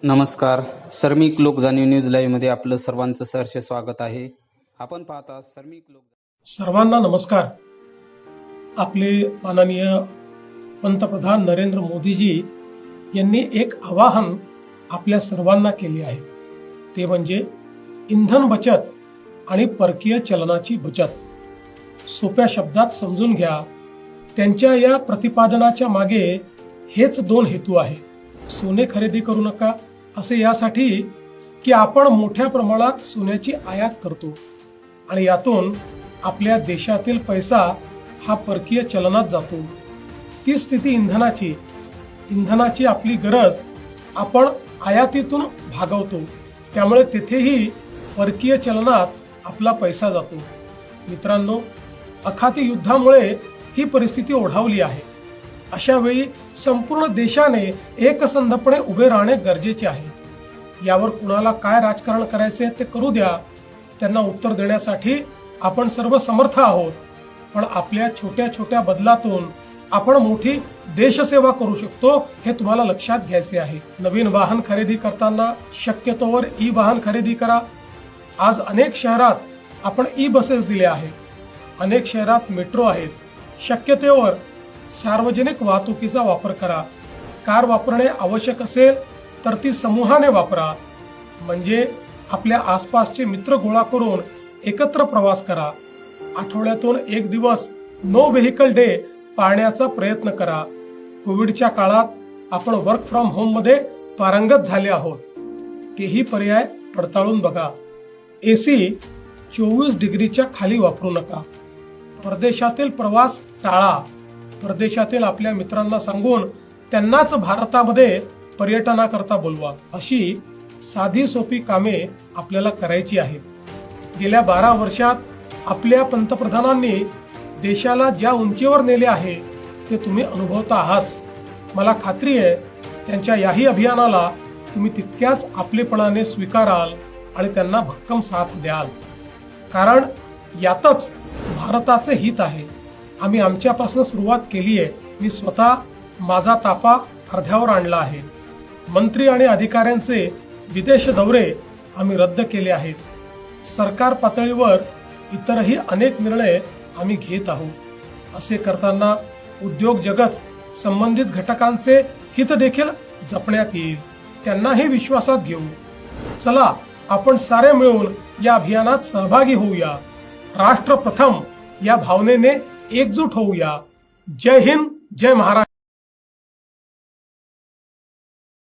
नमस्कार. सर्मिक लोक जाणीव न्यूज लाईव्ह मध्ये आपलं सर्वांचं सहर्ष स्वागत आहे. आपण पाहता सर्मिक लोक. सर्वांना नमस्कार. आपले माननीय पंतप्रधान नरेंद्र मोदीजी यांनी एक आवाहन आपल्या सर्वांना केले आहे, ते म्हणजे इंधन बचत आणि परकीय चलनाची बचत. सोप्या शब्दात समजून घ्या, त्यांच्या या प्रतिपादनाच्या मागे हेच दोन हेतू आहेत. सोने खरेदी करू नका असे यासाठी की आपण मोठ्या प्रमाणात सोन्याची आयात करतो आणि यातून आपल्या देशातील पैसा हा परकीय चलनात जातो. ती स्थिती इंधनाची आपली गरज आपण आयातीतून भागवतो, त्यामुळे तेथेही परकीय चलनात आपला पैसा जातो. मित्रांनो, अखाती युद्धामुळे ही परिस्थिती ओढावली आहे. अशा वेळी संपूर्ण देशाने एकसंधपणे उभे राहणे गरजेचे आहे. यावर कुणाला काय राजकारण करायचे ते करू द्या, त्यांना उत्तर देण्यासाठी आपण सर्व समर्थ आहोत. पण आपल्या छोट्या छोट्या बदलातून आपण मोठी देशसेवा करू शकतो, हे तुम्हाला लक्षात घ्यायचे आहे. नवीन वाहन खरेदी करताना शक्यतोवर ई वाहन खरेदी करा. आज अनेक शहरात आपण ई बसेस दिले आहेत, अनेक शहरात मेट्रो आहेत. शक्यतोवर सार्वजनिक वाहतुकीचा वापर करा. कार वापरणे आवश्यक असेल तर ती समूहाने वापरा, म्हणजे आपल्या आसपासचे मित्र गोळा करून एकत्र प्रवास करा. आठवड्यातून एक दिवस नो व्हेकल डे पाळण्याचा प्रयत्न करा. कोविडच्या काळात आपण वर्क फ्रॉम होम मध्ये पारंगत झाले आहोत, तेही पर्याय पडताळून बघा. एसी 24 डिग्रीच्या खाली वापरू नका. परदेशातील प्रवास टाळा. परदेशातील आपल्या मित्रांना सांगून त्यांनाच भारतामध्ये पर्यटनाकरता बोलवा. अशी साधी सोपी कामे आपल्याला करायची आहेत. गेल्या 12 वर्षात आपल्या पंतप्रधानांनी देशाला ज्या उंचीवर नेले आहे ते तुम्ही अनुभवता आहात. मला खात्री आहे त्यांच्या याही अभियानाला तुम्ही तितक्याच आपलेपणाने स्वीकाराल आणि त्यांना भक्कम साथ द्याल, कारण यातच भारताचे हित आहे. आम्ही आमच्यापासून सुरुवात केली आहे. मी स्वतः माझा ताफा अर्ध्यावर आणला आहे. मंत्री आणि अधिकाऱ्यांचे विदेश दौरे आम्ही रद्द केले आहेत. सरकार पातळीवर इतरही अनेक निर्णय आम्ही घेत आहोत. असे करताना उद्योग जगत, संबंधित घटकांचे हित देखील जपण्यात येईल. त्यांनाही विश्वासात घेऊ. चला, आपण सारे मिळून या अभियानात सहभागी होऊया. राष्ट्र प्रथम या भावनेने एकजूट होऊया. जय हिंद, जय महाराष्ट्र.